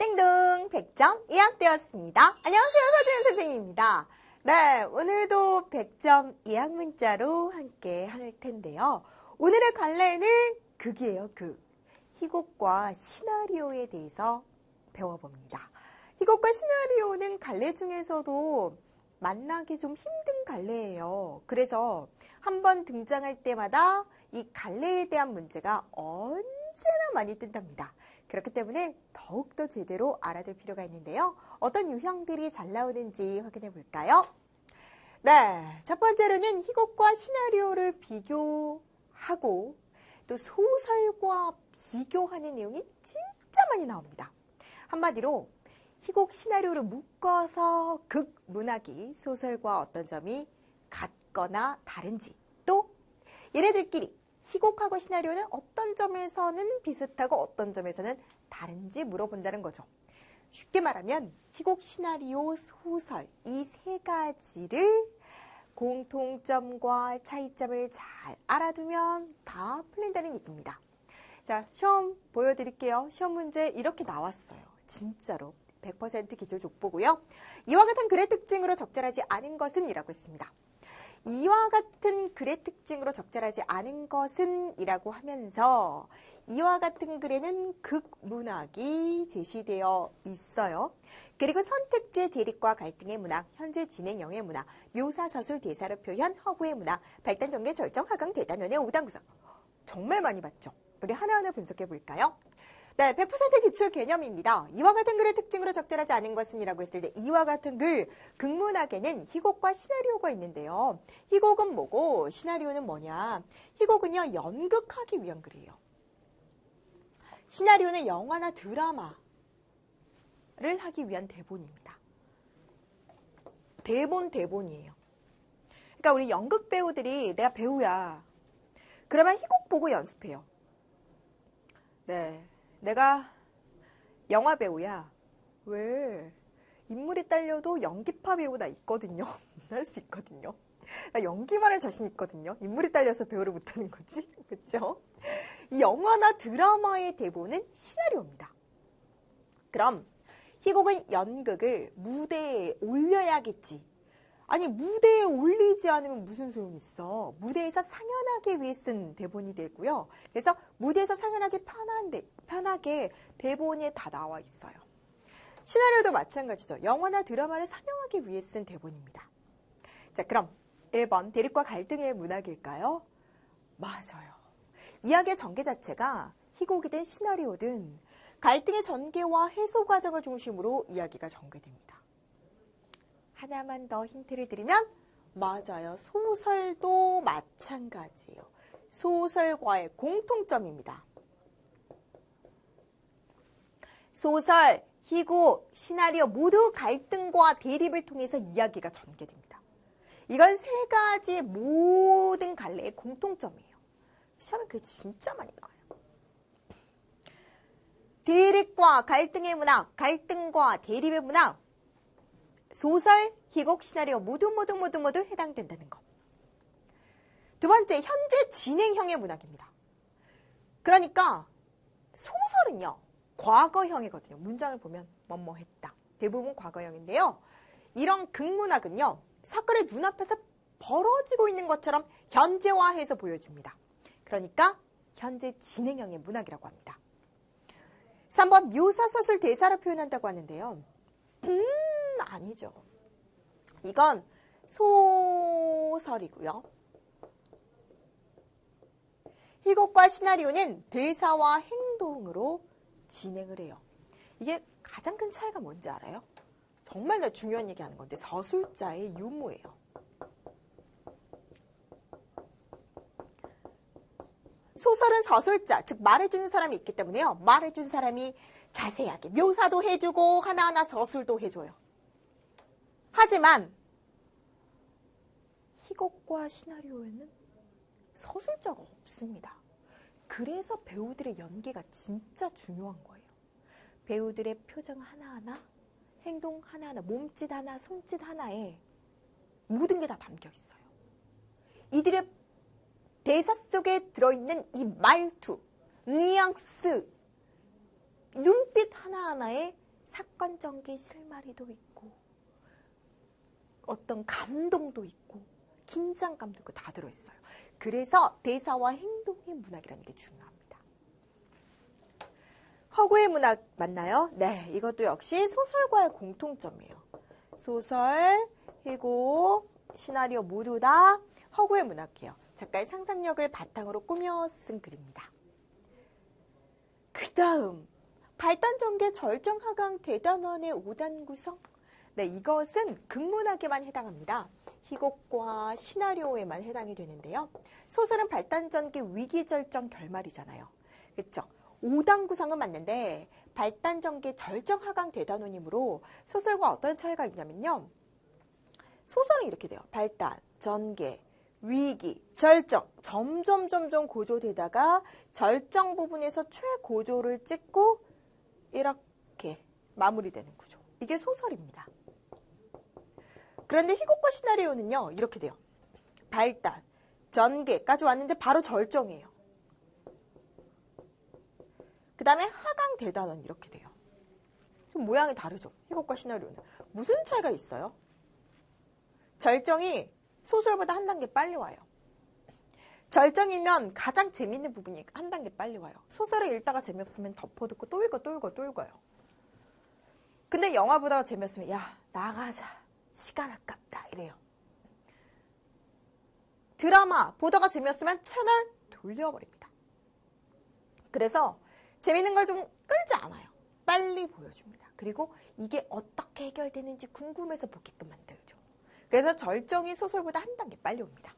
땡동 100점 이학되었습니다. 안녕하세요, 서주연 선생님입니다. 네, 오늘도 100점 이학 문자로 함께 할 텐데요. 오늘의 관례는 극이에요, 극. 희곡과 시나리오에 대해서 배워봅니다. 희곡과 시나리오는 관례 중에서도 만나기 좀 힘든 관례예요. 그래서 한번 등장할 때마다 이 관례에 대한 문제가 언제나 많이 뜬답니다. 그렇기 때문에 더욱더 제대로 알아둘 필요가 있는데요. 어떤 유형들이 잘 나오는지 확인해 볼까요? 네, 첫 번째로는 희곡과 시나리오를 비교하고 또 소설과 비교하는 내용이 진짜 많이 나옵니다. 한마디로 희곡 시나리오를 묶어서 극문학이 소설과 어떤 점이 같거나 다른지, 또 얘네들끼리 희곡하고 시나리오는 어떤 점에서는 비슷하고 어떤 점에서는 다른지 물어본다는 거죠. 쉽게 말하면 희곡, 시나리오, 소설 이 세 가지를 공통점과 차이점을 잘 알아두면 다 풀린다는 얘기입니다. 자, 시험 보여드릴게요. 시험 문제 이렇게 나왔어요. 진짜로 100% 기출 족보고요. 이와 같은 글의 특징으로 적절하지 않은 것은 이라고 했습니다. 이와 같은 글의 특징으로 적절하지 않은 것은 이라고 하면서 이와 같은 글에는 극문학이 제시되어 있어요. 그리고 선택제 대립과 갈등의 문학, 현재 진행형의 문학, 묘사, 서술, 대사로 표현, 허구의 문학, 발단, 전개, 절정, 하강, 대단원의 5단 구성. 정말 많이 봤죠? 우리 하나하나 분석해 볼까요? 네, 100% 기출 개념입니다. 이와 같은 글의 특징으로 적절하지 않은 것은 이라고 했을 때 이와 같은 글, 극문학에는 희곡과 시나리오가 있는데요. 희곡은 뭐고 시나리오는 뭐냐? 희곡은요, 연극하기 위한 글이에요. 시나리오는 영화나 드라마를 하기 위한 대본입니다. 대본이에요. 그러니까 우리 연극 배우들이 내가 배우야. 그러면 희곡 보고 연습해요. 네. 내가 영화 배우야. 왜? 인물이 딸려도 연기파 배우 나 있거든요. 할 수 있거든요. 나 연기만 할 자신 있거든요. 인물이 딸려서 배우를 못하는 거지. 그렇죠? 이 영화나 드라마의 대본은 시나리오입니다. 그럼 희곡은 연극을 무대에 올려야겠지. 아니, 무대에 올리지 않으면 무슨 소용이 있어. 무대에서 상연하기 위해 쓴 대본이 되고요. 그래서 무대에서 상연하게 편하게 대본에 다 나와 있어요. 시나리오도 마찬가지죠. 영화나 드라마를 상영하기 위해 쓴 대본입니다. 자, 그럼 1번 대립과 갈등의 문학일까요? 맞아요. 이야기의 전개 자체가 희곡이든 시나리오든 갈등의 전개와 해소 과정을 중심으로 이야기가 전개됩니다. 하나만 더 힌트를 드리면 맞아요. 소설도 마찬가지예요. 소설과의 공통점입니다. 소설, 희곡, 시나리오 모두 갈등과 대립을 통해서 이야기가 전개됩니다. 이건 세 가지 모든 갈래의 공통점이에요. 시험에 그게 진짜 많이 나와요. 대립과 갈등의 문학, 갈등과 대립의 문학, 소설, 희곡, 시나리오 모두 해당된다는 것. 두 번째, 현재 진행형의 문학입니다. 그러니까 소설은요, 과거형이거든요. 문장을 보면 뭐뭐 했다. 대부분 과거형인데요. 이런 극문학은요, 사건이 눈앞에서 벌어지고 있는 것처럼 현재화해서 보여줍니다. 그러니까 현재 진행형의 문학이라고 합니다. 3번, 묘사, 서술, 대사로 표현한다고 하는데요. 아니죠. 이건 소설이고요. 희곡과 시나리오는 대사와 행동으로 진행을 해요. 이게 가장 큰 차이가 뭔지 알아요? 정말 중요한 얘기하는 건데 서술자의 유무예요. 소설은 서술자, 즉 말해주는 사람이 있기 때문에요. 말해준 사람이 자세하게 묘사도 해주고 하나하나 서술도 해줘요. 하지만 희곡과 시나리오에는 서술자가 없습니다. 그래서 배우들의 연기가 진짜 중요한 거예요. 배우들의 표정 하나하나, 행동 하나하나, 몸짓 하나, 손짓 하나에 모든 게 다 담겨 있어요. 이들의 대사 속에 들어있는 이 말투, 뉘앙스, 눈빛 하나하나에 사건 전개 실마리도 있고 어떤 감동도 있고 긴장감도 있고 다 들어있어요. 그래서 대사와 행동의 문학이라는 게 중요합니다. 허구의 문학 맞나요? 네, 이것도 역시 소설과의 공통점이에요. 소설, 희곡, 시나리오 모두 다 허구의 문학이에요. 작가의 상상력을 바탕으로 꾸며 쓴 글입니다. 그 다음 발단 전개 절정 하강 대단원의 5단 구성. 네, 이것은 극문학에만 해당합니다. 희곡과 시나리오에만 해당이 되는데요. 소설은 발단 전개 위기 절정 결말이잖아요. 그렇죠? 5단 구성은 맞는데 발단 전개 절정 하강 대단원이므로 소설과 어떤 차이가 있냐면요. 소설은 이렇게 돼요. 발단, 전개, 위기, 절정, 점점 고조되다가 절정 부분에서 최고조를 찍고 이렇게 마무리되는 구조. 이게 소설입니다. 그런데 희곡과 시나리오는요. 이렇게 돼요. 발단, 전개까지 왔는데 바로 절정이에요. 그 다음에 하강 대단원 이렇게 돼요. 좀 모양이 다르죠. 희곡과 시나리오는. 무슨 차이가 있어요? 절정이 소설보다 한 단계 빨리 와요. 절정이면 가장 재밌는 부분이 한 단계 빨리 와요. 소설을 읽다가 재미없으면 덮어두고 또 읽어요. 근데 영화보다 재미없으면 야 나가자 시간 아깝다 이래요. 드라마 보다가 재미없으면 채널 돌려버립니다. 그래서 재밌는 걸 좀 끌지 않아요. 빨리 보여줍니다. 그리고 이게 어떻게 해결되는지 궁금해서 보게끔 만들죠. 그래서 절정이 소설보다 한 단계 빨리 옵니다.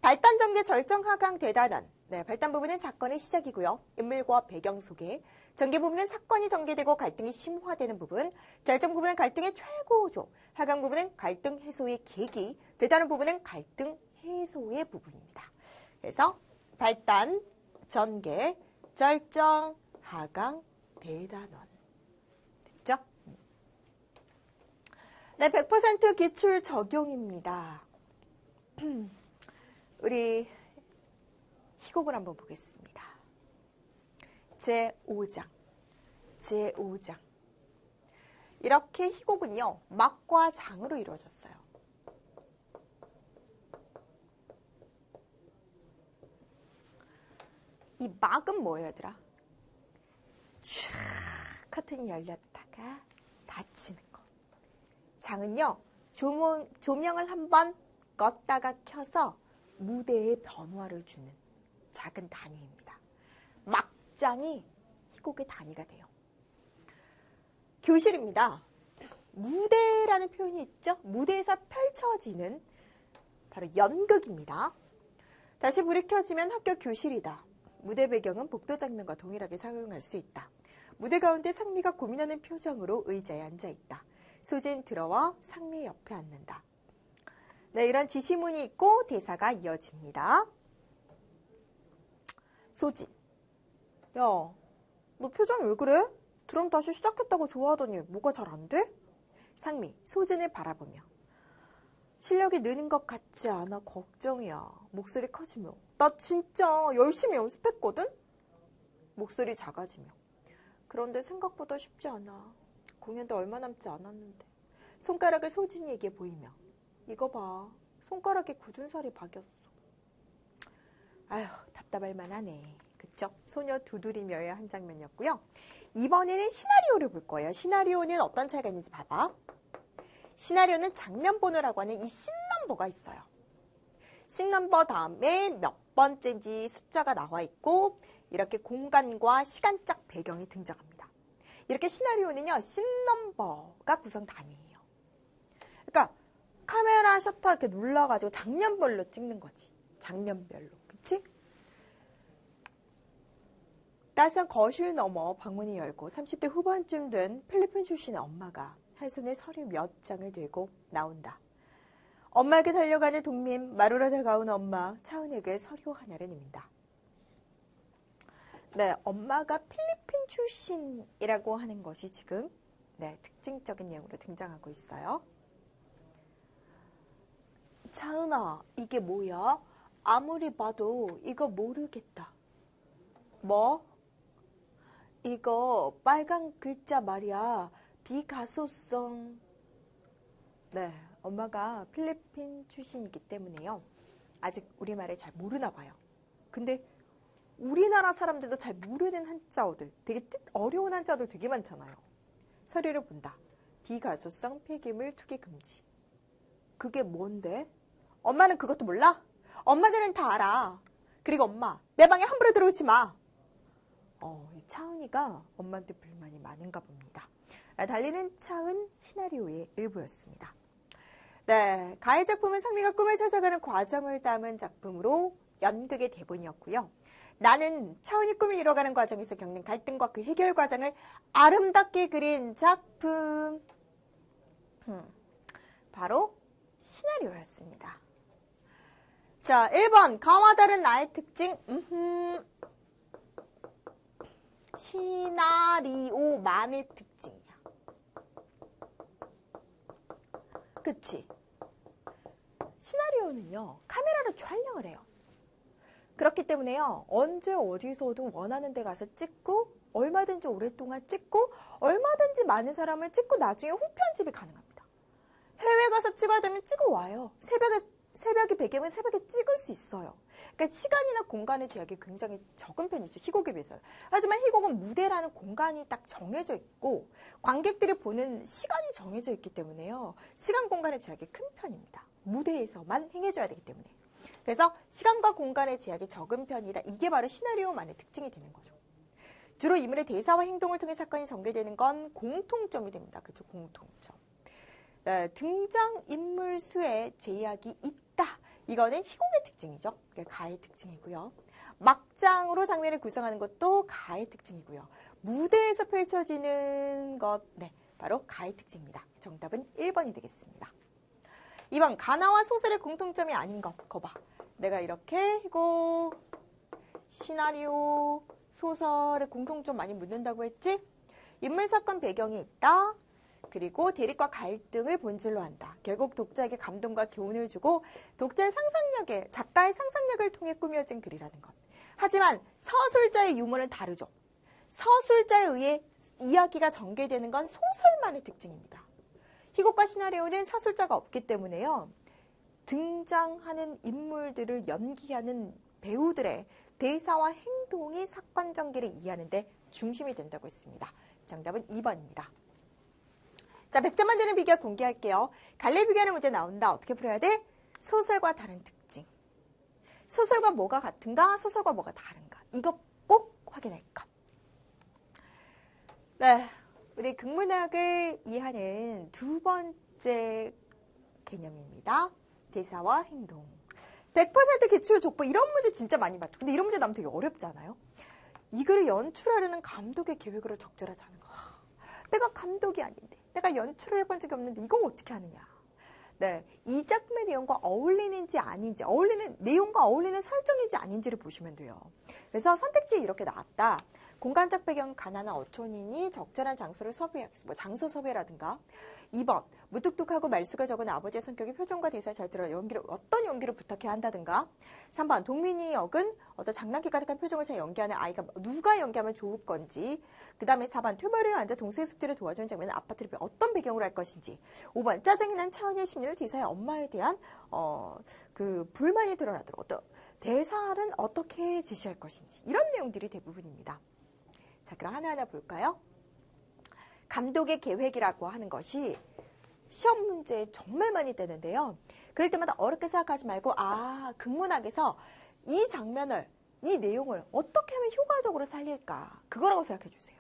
발단 전개 절정 하강 대단원. 네, 발단 부분은 사건의 시작이고요. 인물과 배경 소개. 전개 부분은 사건이 전개되고 갈등이 심화되는 부분. 절정 부분은 갈등의 최고조. 하강 부분은 갈등 해소의 계기. 대단원 부분은 갈등 해소의 부분입니다. 그래서 발단, 전개, 절정, 하강, 대단원. 됐죠? 네, 100% 기출 적용입니다. 우리 희곡을 한번 보겠습니다. 제5장. 이렇게 희곡은요. 막과 장으로 이루어졌어요. 이 막은 뭐예요, 얘들아? 촤악 커튼이 열렸다가 닫히는 거. 장은요. 조명을 한번 껐다가 켜서 무대에 변화를 주는 작은 단위입니다. 막장이 희곡의 단위가 돼요. 교실입니다. 무대라는 표현이 있죠? 무대에서 펼쳐지는 바로 연극입니다. 다시 불이 켜지면 학교 교실이다. 무대 배경은 복도 장면과 동일하게 사용할 수 있다. 무대 가운데 상미가 고민하는 표정으로 의자에 앉아있다. 소진 들어와 상미 옆에 앉는다. 네, 이런 지시문이 있고 대사가 이어집니다. 소진. 야, 너 표정이 왜 그래? 드럼 다시 시작했다고 좋아하더니 뭐가 잘 안 돼? 상미, 소진을 바라보며. 실력이 느는 것 같지 않아 걱정이야. 목소리 커지며. 나 진짜 열심히 연습했거든? 목소리 작아지며. 그런데 생각보다 쉽지 않아. 공연도 얼마 남지 않았는데. 손가락을 소진이에게 보이며. 이거 봐. 손가락에 굳은 살이 박였어. 아휴, 답답할 만하네. 그쵸? 소녀 두드리며의 한 장면이었고요. 이번에는 시나리오를 볼 거예요. 시나리오는 어떤 차이가 있는지 봐봐. 시나리오는 장면 번호라고 하는 이 씬넘버가 있어요. 씬넘버 다음에 몇 번째인지 숫자가 나와 있고 이렇게 공간과 시간적 배경이 등장합니다. 이렇게 시나리오는요. 씬넘버가 구성 단위예요. 그러니까 카메라 셔터 이렇게 눌러가지고 장면별로 찍는 거지. 장면별로. 그치? 따스한 거실 너머 방문이 열고 30대 후반쯤 된 필리핀 출신의 엄마가 한 손에 서류 몇 장을 들고 나온다. 엄마에게 달려가는 동민, 마루로 다가온 엄마, 차은에게 서류 하나를 내민다. 네, 엄마가 필리핀 출신이라고 하는 것이 지금 네, 특징적인 내용으로 등장하고 있어요. 차은아, 이게 뭐야? 아무리 봐도 이거 모르겠다. 뭐? 이거 빨간 글자 말이야. 비가소성. 네, 엄마가 필리핀 출신이기 때문에요. 아직 우리말을 잘 모르나 봐요. 근데 우리나라 사람들도 잘 모르는 한자어들, 되게 뜻 어려운 한자어들 되게 많잖아요. 서류를 본다. 비가소성 폐기물 투기 금지. 그게 뭔데? 엄마는 그것도 몰라? 엄마들은 다 알아. 그리고 엄마, 내 방에 함부로 들어오지 마. 이 차은이가 엄마한테 불만이 많은가 봅니다. 달리는 차은 시나리오의 일부였습니다. 네, 가해 작품은 상미가 꿈을 찾아가는 과정을 담은 작품으로 연극의 대본이었고요. 나는 차은이 꿈을 이뤄가는 과정에서 겪는 갈등과 그 해결 과정을 아름답게 그린 작품. 바로 시나리오였습니다. 자, 1번 가와 다른 나의 특징. 시나리오만의 특징이야. 그치? 시나리오는요, 카메라로 촬영을 해요. 그렇기 때문에요, 언제 어디서든 원하는 데 가서 찍고, 얼마든지 오랫동안 찍고, 얼마든지 많은 사람을 찍고, 나중에 후편집이 가능합니다. 해외 가서 찍어야 되면 찍어와요. 새벽이 배경은 새벽에 찍을 수 있어요. 그러니까 시간이나 공간의 제약이 굉장히 적은 편이죠. 희곡에 비해서는. 하지만 희곡은 무대라는 공간이 딱 정해져 있고 관객들이 보는 시간이 정해져 있기 때문에요. 시간 공간의 제약이 큰 편입니다. 무대에서만 행해져야 되기 때문에. 그래서 시간과 공간의 제약이 적은 편이다. 이게 바로 시나리오만의 특징이 되는 거죠. 주로 인물의 대사와 행동을 통해 사건이 전개되는 건 공통점이 됩니다. 그렇죠? 공통점. 네, 등장인물 수에 제약이 있다. 이거는 희곡의 특징이죠. 가의 특징이고요. 막장으로 장면을 구성하는 것도 가의 특징이고요. 무대에서 펼쳐지는 것, 네, 바로 가의 특징입니다. 정답은 1번이 되겠습니다. 2번, 가나와 소설의 공통점이 아닌 것. 거봐. 내가 이렇게 희곡, 시나리오, 소설의 공통점 많이 묻는다고 했지? 인물 사건 배경이 있다. 그리고 대립과 갈등을 본질로 한다. 결국 독자에게 감동과 교훈을 주고 독자의 상상력에, 작가의 상상력을 통해 꾸며진 글이라는 것. 하지만 서술자의 유머는 다르죠. 서술자에 의해 이야기가 전개되는 건 소설만의 특징입니다. 희곡과 시나리오는 서술자가 없기 때문에요. 등장하는 인물들을 연기하는 배우들의 대사와 행동이 사건 전개를 이해하는 데 중심이 된다고 했습니다. 정답은 2번입니다. 자, 100점 만드는 비결 공개할게요. 갈래 비교하는 문제 나온다. 어떻게 풀어야 돼? 소설과 다른 특징. 소설과 뭐가 같은가? 소설과 뭐가 다른가? 이거 꼭 확인할 것. 네, 우리 극문학을 이해하는 두 번째 개념입니다. 대사와 행동. 100% 기출 족보 이런 문제 진짜 많이 봤죠. 근데 이런 문제 나오면 되게 어렵지 않아요? 이 글을 연출하려는 감독의 계획으로 적절하지 않은 거. 내가 감독이 아닌데, 내가 연출을 해본 적이 없는데 이걸 어떻게 하느냐. 네, 이 작품의 내용과 어울리는지 아닌지, 어울리는 내용과 어울리는 설정인지 아닌지를 보시면 돼요. 그래서 선택지에 이렇게 나왔다. 공간적 배경 가난한 어촌인이 적절한 장소를 섭외하겠습니다. 뭐 장소 섭외라든가. 2번, 무뚝뚝하고 말수가 적은 아버지의 성격이 표정과 대사에 잘 들어 어떤 연기를 부탁해야 한다든가. 3번, 동민이 역은 어떤 장난기 가득한 표정을 잘 연기하는 아이가 누가 연기하면 좋을 건지. 그 다음에 4번, 퇴마루에 앉아 동생의 숙제를 도와주는 장면은 아파트를 어떤 배경으로 할 것인지. 5번, 짜증이 난 차은이의 심리를 대사의 엄마에 대한 그 불만이 드러나도록 어떤 대사는 어떻게 지시할 것인지. 이런 내용들이 대부분입니다. 자, 그럼 하나하나 볼까요? 감독의 계획이라고 하는 것이 시험 문제에 정말 많이 뜨는데요. 그럴 때마다 어렵게 생각하지 말고 극문학에서 이 장면을, 이 내용을 어떻게 하면 효과적으로 살릴까? 그거라고 생각해 주세요.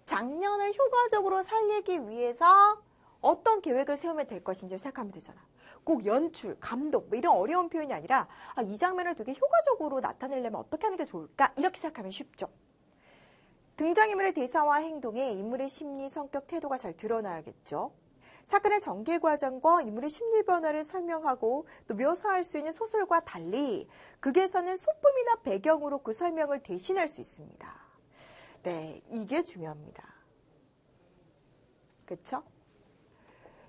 장면을 효과적으로 살리기 위해서 어떤 계획을 세우면 될 것인지를 생각하면 되잖아. 꼭 연출, 감독 뭐 이런 어려운 표현이 아니라 이 장면을 되게 효과적으로 나타내려면 어떻게 하는 게 좋을까? 이렇게 생각하면 쉽죠. 등장인물의 대사와 행동에 인물의 심리, 성격, 태도가 잘 드러나야겠죠. 사건의 전개 과정과 인물의 심리 변화를 설명하고 또 묘사할 수 있는 소설과 달리 극에서는 소품이나 배경으로 그 설명을 대신할 수 있습니다. 네, 이게 중요합니다. 그렇죠?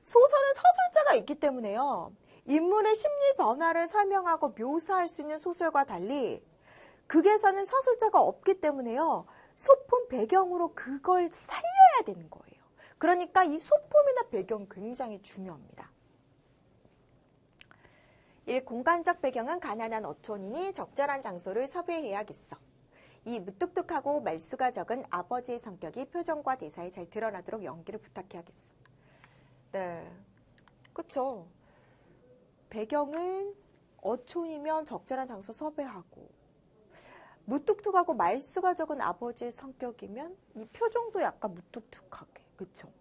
소설은 서술자가 있기 때문에요. 인물의 심리 변화를 설명하고 묘사할 수 있는 소설과 달리 극에서는 서술자가 없기 때문에요. 소품 배경으로 그걸 살려야 되는 거예요. 그러니까 이 소품이나 배경이 굉장히 중요합니다. 1. 공간적 배경은 가난한 어촌이니 적절한 장소를 섭외해야겠어. 2. 무뚝뚝하고 말수가 적은 아버지의 성격이 표정과 대사에 잘 드러나도록 연기를 부탁해야겠어. 네, 그쵸. 배경은 어촌이면 적절한 장소 섭외하고, 무뚝뚝하고 말수가 적은 아버지의 성격이면 이 표정도 약간 무뚝뚝하게, 그쵸.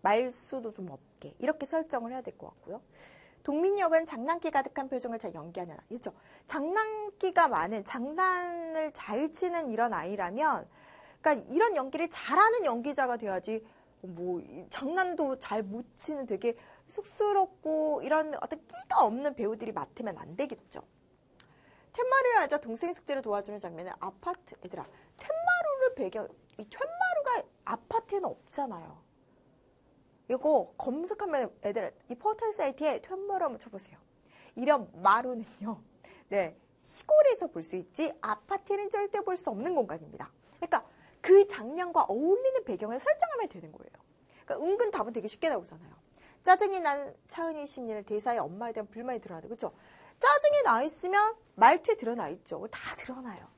말수도 좀 없게 이렇게 설정을 해야 될 것 같고요. 동민이 역은 장난기 가득한 표정을 잘 연기하는 아이. 그렇죠? 장난기가 많은, 장난을 잘 치는 이런 아이라면, 그러니까 이런 연기를 잘하는 연기자가 돼야지, 뭐 장난도 잘 못 치는 되게 쑥스럽고 이런 어떤 끼가 없는 배우들이 맡으면 안 되겠죠. 텐마루의 아자 동생 숙제를 도와주는 장면은 아파트. 얘들아, 텐마루를 배경, 이 텐마루가 아파트에는 없잖아요. 이거 검색하면 애들 이 포털 사이트에 텐마루 한번 쳐보세요. 이런 마루는요, 네, 시골에서 볼 수 있지 아파트에는 절대 볼 수 없는 공간입니다. 그러니까 그 장면과 어울리는 배경을 설정하면 되는 거예요. 그러니까 은근 답은 되게 쉽게 나오잖아요. 짜증이 난 차은희의 심리를 대사에 엄마에 대한 불만이 드러나도, 그렇죠? 짜증이 나 있으면 말투에 드러나 있죠. 다 드러나요.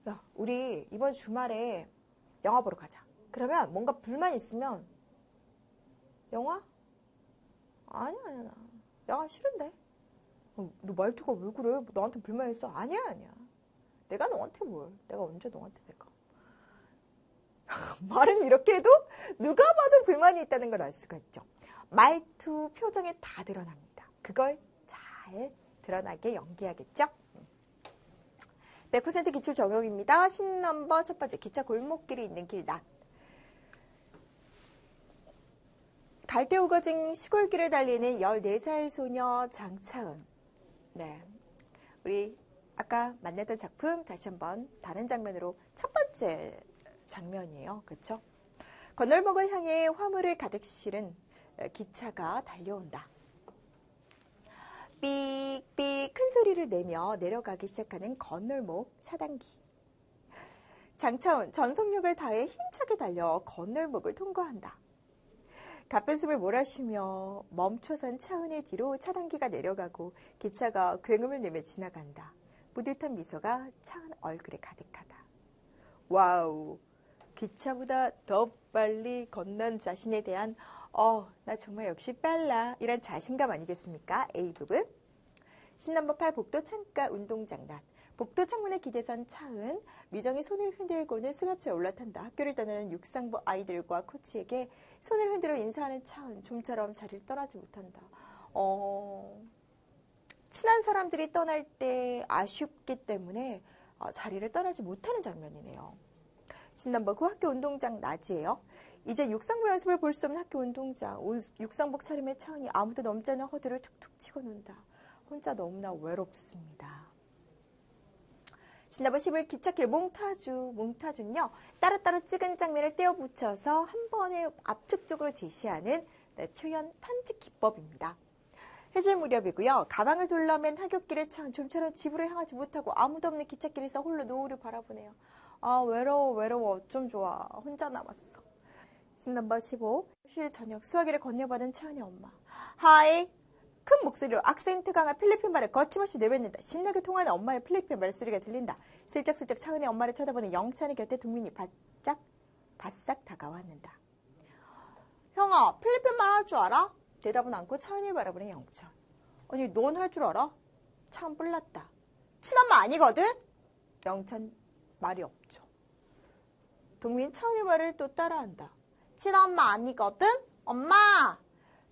야, 우리 이번 주말에 영화 보러 가자. 그러면 뭔가 불만 있으면 영화? 아니야. 영화 싫은데. 너 말투가 왜 그래? 너한테 불만 있어? 아니야. 내가 너한테 뭘? 내가 언제 너한테 내가? 말은 이렇게 해도 누가 봐도 불만이 있다는 걸 알 수가 있죠. 말투, 표정에 다 드러납니다. 그걸 잘 드러나게 연기하겠죠. 100% 기출 적용입니다. 신넘버 첫 번째, 기차 골목길이 있는 길 낮. 갈대 우거진 시골길을 달리는 14살 소녀 장차은. 네, 우리 아까 만났던 작품 다시 한번 다른 장면으로 첫 번째 장면이에요. 그렇죠? 건널목을 향해 화물을 가득 실은 기차가 달려온다. 삑삑 큰 소리를 내며 내려가기 시작하는 건널목 차단기. 장차은 전속력을 다해 힘차게 달려 건널목을 통과한다. 가쁜 숨을 몰아쉬며 멈춰선 차은의 뒤로 차단기가 내려가고 기차가 굉음을 내며 지나간다. 뿌듯한 미소가 차은 얼굴에 가득하다. 와우, 기차보다 더 빨리 건넌 자신에 대한 나 정말 역시 빨라 이런 자신감 아니겠습니까? A부분. 신넘버 8 복도 창가 운동장 낮. 복도 창문에 기대선 차은, 미정이 손을 흔들고는 승합차에 올라탄다. 학교를 떠나는 육상부 아이들과 코치에게 손을 흔들어 인사하는 차은, 좀처럼 자리를 떠나지 못한다. 친한 사람들이 떠날 때 아쉽기 때문에 자리를 떠나지 못하는 장면이네요. 신넘버 9 학교 운동장 낮이에요. 이제 육상부 연습을 볼 수 없는 학교 운동장. 육상복 차림의 차은이 아무도 넘지 않은 허들을 툭툭 치고 논다. 혼자 너무나 외롭습니다. 신넘버 11 기찻길 몽타주는요, 따로따로 찍은 장면을 떼어 붙여서 한 번에 압축적으로 제시하는 표현 편집 기법입니다. 해질 무렵이고요. 가방을 둘러맨 하굣길에 차은 좀처럼 집으로 향하지 못하고 아무도 없는 기찻길에서 홀로 노을을 바라보네요. 아, 외로워. 어쩜 좋아. 혼자 남았어. 신넘버 15 휴일 저녁 수화기를 건네받은 차은의 엄마. 하이. 큰 목소리로 악센트 강한 필리핀 말을 거침없이 내뱉는다. 신나게 통하는 엄마의 필리핀 말소리가 들린다. 슬쩍슬쩍 차은의 엄마를 쳐다보는 영찬의 곁에 동민이 바싹 다가왔는다. 형아, 필리핀 말 할 줄 알아? 대답은 않고 차은이를 바라보는 영찬. 아니, 넌 할 줄 알아? 참 뿔났다. 친엄마 아니거든? 영찬 말이 없죠. 동민 차은이 말을 또 따라한다. 친엄마 아니거든? 엄마!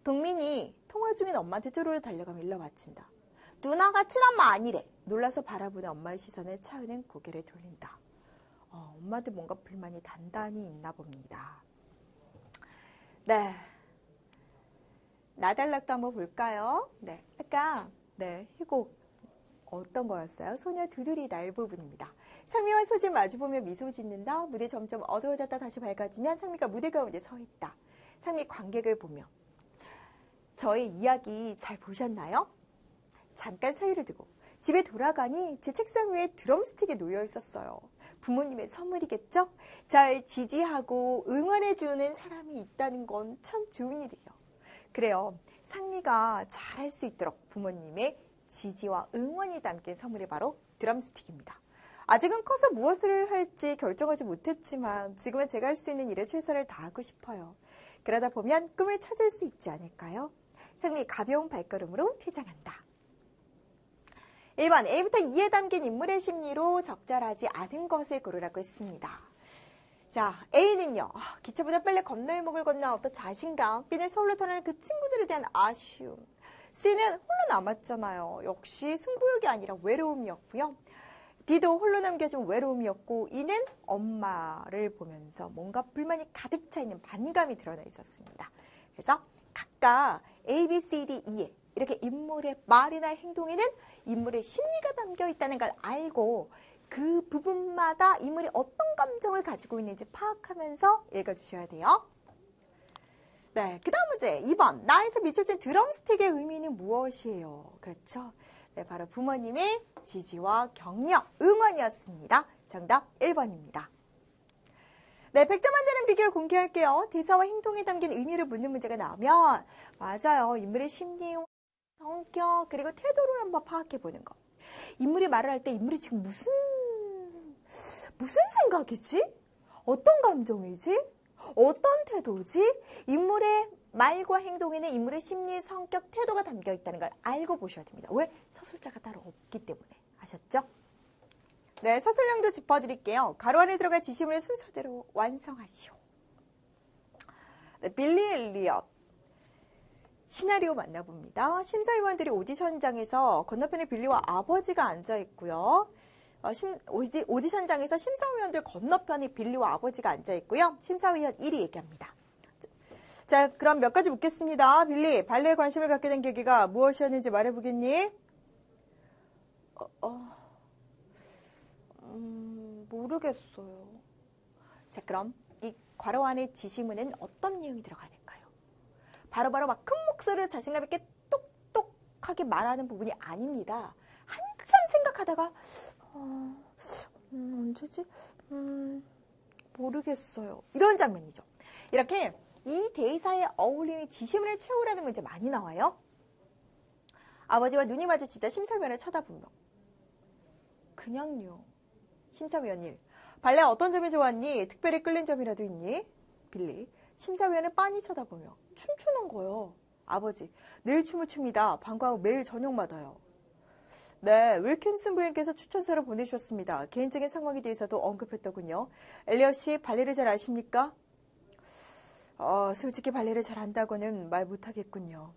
동민이 통화 중인 엄마한테 쪼르르 달려가며 일러 바친다. 누나가 친엄마 아니래. 놀라서 바라보는 엄마의 시선에 차은은 고개를 돌린다. 엄마들 뭔가 불만이 단단히 있나 봅니다. 네. 나달락도 한번 볼까요? 네. 아까, 희곡 어떤 거였어요? 소녀 두드리 날 부분입니다. 상미와 소진 마주보며 미소 짓는다. 무대 점점 어두워졌다 다시 밝아지면 상미가 무대 가운데 서 있다. 상미 관객을 보며 저의 이야기 잘 보셨나요? 잠깐 사이를 두고 집에 돌아가니 제 책상 위에 드럼스틱이 놓여 있었어요. 부모님의 선물이겠죠? 잘 지지하고 응원해주는 사람이 있다는 건 참 좋은 일이에요. 그래요. 상미가 잘할 수 있도록 부모님의 지지와 응원이 담긴 선물이 바로 드럼스틱입니다. 아직은 커서 무엇을 할지 결정하지 못했지만 지금은 제가 할 수 있는 일에 최선을 다하고 싶어요. 그러다 보면 꿈을 찾을 수 있지 않을까요? 상미 가벼운 발걸음으로 퇴장한다. 1번 A부터 E에 담긴 인물의 심리로 적절하지 않은 것을 고르라고 했습니다. 자, A는요. 기차보다 빨리 건널목을 건너 어떤 자신감. B는 서울로 떠나는 그 친구들에 대한 아쉬움. C는 홀로 남았잖아요. 역시 승부욕이 아니라 외로움이었고요. D도 홀로 남겨진 외로움이었고 E는 엄마를 보면서 뭔가 불만이 가득 차 있는 반감이 드러나 있었습니다. 그래서 각각 A, B, C, D, E에 이렇게 인물의 말이나 행동에는 인물의 심리가 담겨 있다는 걸 알고 그 부분마다 인물이 어떤 감정을 가지고 있는지 파악하면서 읽어주셔야 돼요. 네, 그 다음 문제 2번. 나에서 미쳐진 드럼스틱의 의미는 무엇이에요? 그렇죠. 네, 바로 부모님의 지지와 격려, 응원이었습니다. 정답 1번입니다. 네, 100점 만드는 비결 공개할게요. 대사와 행동에 담긴 의미를 묻는 문제가 나오면 맞아요. 인물의 심리와 성격 그리고 태도를 한번 파악해보는 거. 인물이 말을 할 때 인물이 지금 무슨 생각이지? 어떤 감정이지? 어떤 태도지? 인물의 말과 행동에는 인물의 심리, 성격, 태도가 담겨 있다는 걸 알고 보셔야 됩니다. 왜? 서술자가 따로 없기 때문에. 아셨죠? 네, 서술형도 짚어드릴게요. 가로 안에 들어갈 지시문을 순서대로 완성하시오. 네, 빌리 엘리엇. 시나리오 만나봅니다. 심사위원들이 오디션장에서 건너편에 빌리와 아버지가 앉아있고요. 오디션장에서 심사위원들 건너편에 빌리와 아버지가 앉아있고요. 심사위원 1이 얘기합니다. 자, 그럼 몇 가지 묻겠습니다. 빌리, 발레에 관심을 갖게 된 계기가 무엇이었는지 말해보겠니? 모르겠어요. 자, 그럼 이 괄호 안에 지시문은 어떤 내용이 들어가야 될까요? 바로바로 막 큰 목소리로 자신감 있게 똑똑하게 말하는 부분이 아닙니다. 한참 생각하다가 언제지? 모르겠어요. 이런 장면이죠. 이렇게 이 대사에 어울리는 지시문을 채우라는 문제 많이 나와요. 아버지와 눈이 마주치자 심사위원을 쳐다보며 그냥요. 심사위원 1. 발레 어떤 점이 좋았니? 특별히 끌린 점이라도 있니? 빌리. 심사위원을 빤히 쳐다보며 춤추는 거요. 아버지. 늘 춤을 춥니다. 방과후 매일 저녁마다요. 네, 윌킨슨 부인께서 추천서를 보내주셨습니다. 개인적인 상황에 대해서도 언급했더군요. 엘리엇 씨, 발레를 잘 아십니까? 솔직히 발레를 잘 안다고는 말 못하겠군요.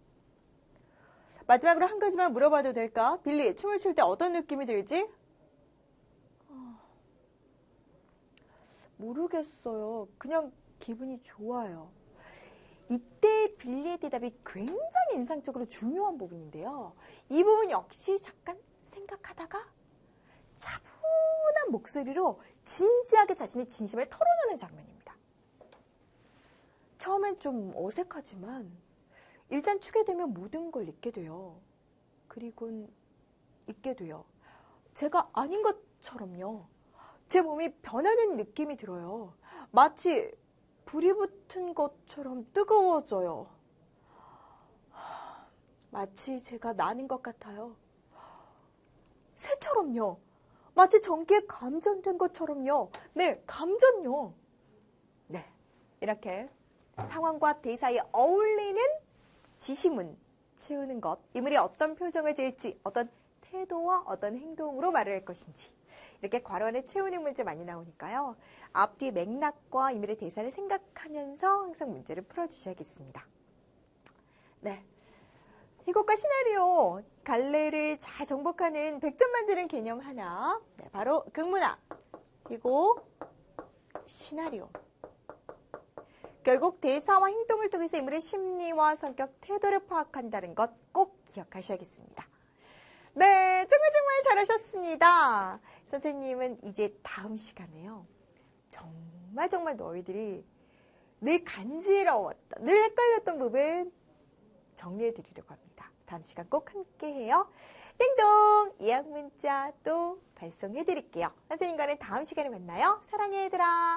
마지막으로 한 가지만 물어봐도 될까? 빌리, 춤을 출 때 어떤 느낌이 들지? 모르겠어요. 그냥 기분이 좋아요. 이때 빌리의 대답이 굉장히 인상적으로 중요한 부분인데요. 이 부분 역시 잠깐 생각하다가 차분한 목소리로 진지하게 자신의 진심을 털어놓는 장면입니다. 처음엔 좀 어색하지만 일단 추게 되면 모든 걸 잊게 돼요. 그리고는 잊게 돼요. 제가 아닌 것처럼요. 제 몸이 변하는 느낌이 들어요. 마치 불이 붙은 것처럼 뜨거워져요. 마치 제가 나는 것 같아요. 새처럼요. 마치 전기에 감전된 것처럼요. 네, 감전요. 네, 이렇게 상황과 대사에 어울리는 지시문 채우는 것. 인물이 어떤 표정을 지을지, 어떤 태도와 어떤 행동으로 말을 할 것인지. 이렇게 괄호 안에 채우는 문제 많이 나오니까요. 앞뒤 맥락과 인물의 대사를 생각하면서 항상 문제를 풀어주셔야겠습니다. 네, 희곡과 시나리오, 갈래를 잘 정복하는 100점 만드는 개념 하나. 네, 바로 극문화, 희곡, 시나리오. 결국 대사와 행동을 통해서 인물의 심리와 성격, 태도를 파악한다는 것 꼭 기억하셔야겠습니다. 네, 정말 잘하셨습니다. 선생님은 이제 다음 시간에요. 정말 너희들이 늘 간지러웠던, 늘 헷갈렸던 부분 정리해 드리려고 합니다. 다음 시간 꼭 함께 해요. 띵동! 예약 문자 또 발송해 드릴게요. 선생님과는 다음 시간에 만나요. 사랑해 얘들아.